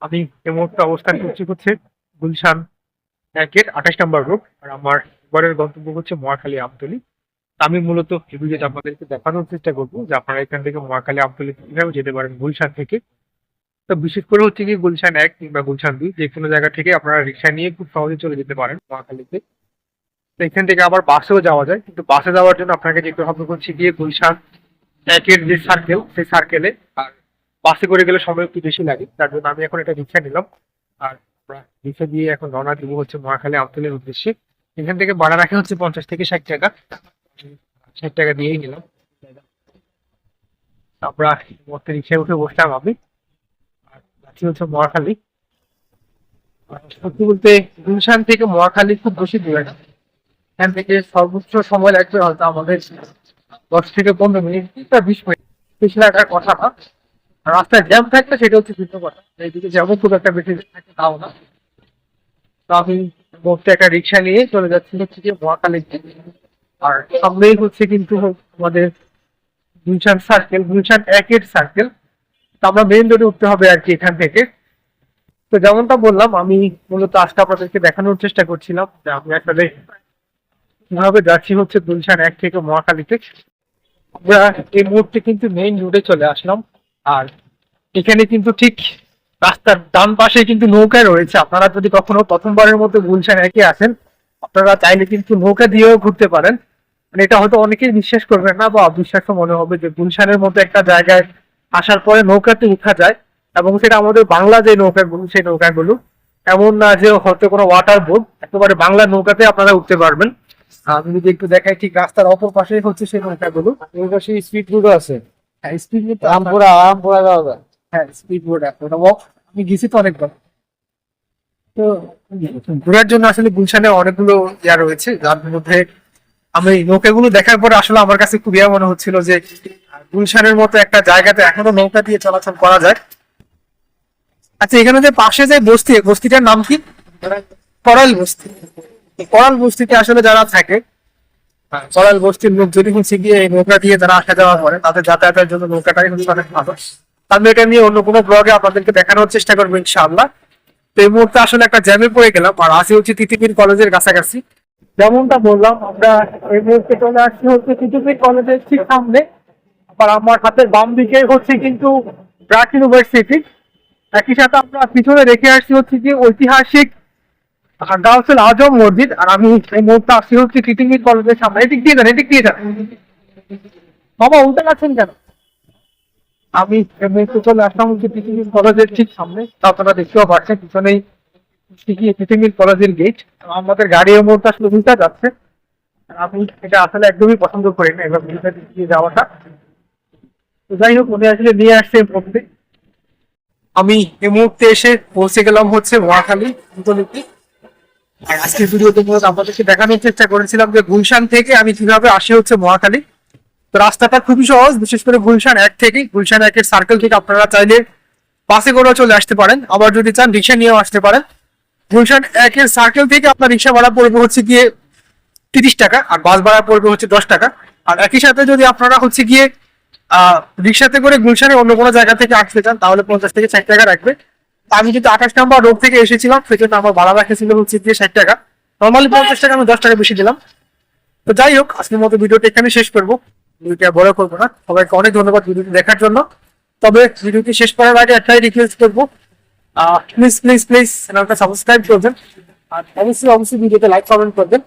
আমি এই মুহূর্তে অবস্থান করছি হচ্ছে গুলশান 1-এর 28 নম্বর রোড। আর আমার এবারের গন্তব্য হচ্ছে মহাখালী আমতলী। আমি মূলত এই ভিডিওতে আপনাদেরকে দেখানোর চেষ্টা করবো যে আপনারা এখান থেকে মহাখালী আমতলী কিভাবে যেতে পারেন গুলশান থেকে। তো বিশেষ করে হচ্ছে কি গুলশান 1 কিংবা গুলশান 2 যে কোনো জায়গা থেকে আপনারা রিক্সা নিয়ে খুব সহজে চলে যেতে পারেন মহাখালীতে। তো এখান থেকে আবার বাসেও যাওয়া যায়, কিন্তু বাসে যাওয়ার জন্য আপনাকে যেতে হবে হচ্ছে গিয়ে গুলশান 1-এর যে সার্কেল, সেই সার্কেলে। আর বাসে করে গেলে সময় একটু বেশি লাগে, তার জন্য আমি এখন একটা রিক্সা নিলাম। আর আমরা রিক্সা দিয়ে এখন রওনা দিব হচ্ছে মহাখালী আমতলীর উদ্দেশ্যে। এখান থেকে ভাড়া রাখা হচ্ছে 50 থেকে 60 টাকা। 60 টাকা দিয়েই নিলাম। আমরা মধ্যে রিক্সায় উঠে বসলাম আমি, আর যাচ্ছি হচ্ছে মহাখালী। আর সত্যি বলতে গুলশান থেকে মহাখালী খুব বেশি দূরে না। এখান থেকে সর্বোচ্চ সময় লাগবে হয়তো আমাদের 10 থেকে 15 মিনিট বা 20 মিনিট, বেশি লাগার কথা না। আর রাস্তায় জ্যাম থাকলে সেটা হচ্ছে ভিন্ন কথা, এইদিকে জ্যামও খুব একটা বেশি থাকে তাও না। তো আমি বলতে একটা রিক্সা নিয়ে চলে যাচ্ছি হচ্ছে যে মহাখালীতে। আর সামনেই হচ্ছে কিন্তু আমাদের গুলশান সার্কেল, গুলশান 1-এর সার্কেল। তো আমরা মেইন রোডে উঠতে হবে আর কি এখান থেকে। তো যেমনটা বললাম, আমি মূলত আজকে আপনাদেরকে দেখানোর চেষ্টা করছিলাম যে আমি আসলে কিভাবে যাচ্ছি হচ্ছে গুলশান 1 থেকে মহাখালীতে। আমরা এই মুহূর্তে কিন্তু মেইন রোডে চলে আসলাম। আর এখানে কিন্তু ঠিক রাস্তার ডান পাশে কিন্তু নৌকা রয়েছে। আপনারা যদি কখনো প্রথমবারের মতো গুলশান 1-এ আসেন, আপনারা চাইলে কিন্তু নৌকা দিয়েও ঘুরতে পারেন। মানে এটা হয়তো অনেকেই বিশ্বাস করবেন না বা অবিশ্বাস্য মনে হবে যে গুলশানের মতো একটা জায়গায় আসার পরে নৌকাতে উঠা যায়, এবং সেটা আমাদের বাংলা যে নৌকাগুলো, সেই নৌকাগুলো এমন না যে হয়তো কোনো ওয়াটার বোট, একেবারে বাংলা নৌকাতে আপনারা উঠতে পারবেন। আমি যদি একটু দেখাই, ঠিক রাস্তার অপর পাশে হচ্ছে সেই নৌকাগুলো। ওই পাশে স্পিড বোটও আছে। হ্যাঁ, স্পিড বোট। রামপুরা রামপুরা যাওয়া যায়। হ্যাঁ, স্পিড বোট আমি গেছি তো অনেকবার। তো ঘোরার জন্য আসলে গুলশানে অনেকগুলো ইয়া রয়েছে, যার মধ্যে আমি এই নৌকাগুলো দেখার পরে আসলে আমার কাছে খুব ইয়া মনে হচ্ছিল যে গুলশানের মতো একটা জায়গাতে এখনো নৌকা দিয়ে চলাচল করা যায়। আচ্ছা, এখানে যে পাশে যে বস্তি, বস্তিটার নাম কি? করাল বস্তি। এই করাল বস্তিতে আসলে যারা থাকে, করাল বস্তির লোক যদি হচ্ছে গিয়ে এই নৌকা দিয়ে তারা আসা যাওয়া করে, তাদের যাতায়াতের জন্য নৌকাটাই হচ্ছে অনেক ভালো। আমি এটা নিয়ে অন্য কোনো ব্লগে আপনাদেরকে দেখানোর চেষ্টা করবো ইনশাআল্লাহ। তো এই মুহূর্তে আসলে একটা জ্যামে পড়ে গেলাম, আর আসি হচ্ছে তিতুমির কলেজের কাছাকাছি। যেমনটা বললাম, আমরা এই মুহূর্তে চলে আসছি হচ্ছে তিতুমির কলেজের ঠিক সামনে। আবার আমার হাতের বাম দিকে হচ্ছে কিন্তু ব্র্যাক ইউনিভার্সিটি। একই সাথে আমরা পিছনে রেখে আসছি হচ্ছে যে ঐতিহাসিক গাউসুল আজম মসজিদ। আর আমি এই মুহূর্তে আসছি হচ্ছে তিতুমির কলেজের সামনে। এদিক দিয়ে যান, এদিক দিয়ে যান। বাবা, উল্টে যাচ্ছেন কেন? আমি এই মুহূর্তে চলে আসলাম হচ্ছে তিতুমির কলেজের ঠিক সামনে। তা আপনারা দেখতেও পাচ্ছেন পিছনেই তিতুমির কলেজের গেট। আমাদের গাড়ি এই মুহূর্তে আসলে উল্টা যাচ্ছে। আমি এটা আসলে একদমই পছন্দ করি না এবার উল্টা দিক দিয়ে যাওয়াটা। তো যাই হোক, উনি আসলে নিয়ে আসছে এই মুহূর্তে। আমি এই মুহূর্তে এসে পৌঁছে গেলাম হচ্ছে মহাখালী আমতলীতে। আর আজকের ভিডিওতে মূলত আপনাদেরকে দেখানোর চেষ্টা করেছিলাম যে গুলশান থেকে আমি কিভাবে আসি হচ্ছে মহাখালী। তো রাস্তাটা খুবই সহজ, বিশেষ করে গুলশান 1 থেকে, গুলশান 1-এর সার্কেল থেকে আপনারা চাইলে বাসে করেও চলে আসতে পারেন, আবার যদি চান রিক্সা নিয়েও আসতে পারেন। গুলশান 1-এর সার্কেল থেকে আপনার রিক্সা ভাড়া পড়বে হচ্ছে গিয়ে 30 টাকা, আর বাস ভাড়া পড়বে হচ্ছে 10 টাকা। আর একই সাথে যদি আপনারা হচ্ছে গিয়ে রিক্সাতে করে গুলশানের অন্য কোনো জায়গা থেকে আসতে চান, তাহলে 50 থেকে 60 টাকা রাখবে। আমি কিন্তু 28 নম্বর রোড থেকে এসেছিলাম, সেজন্য আমার ভাড়া রাখেছিল হচ্ছে গিয়ে 60 টাকা। নর্মালি 50 টাকা, আমি 10 টাকা বেশি দিলাম। তো যাই হোক, আজকের মতো ভিডিওটা এখানে শেষ করবো। ভিডিওটা বড় করবো না। সবাইকে অনেক ধন্যবাদ ভিডিওটি দেখার জন্য। তবে ভিডিওটি শেষ করার আগে একটাই রিকোয়েস্ট করবো, প্লিজ প্লিজ প্লিজ চ্যানেলটা সাবস্ক্রাইব করবেন। আর অবশ্যই অবশ্যই ভিডিওতে লাইক কমেন্ট করবেন।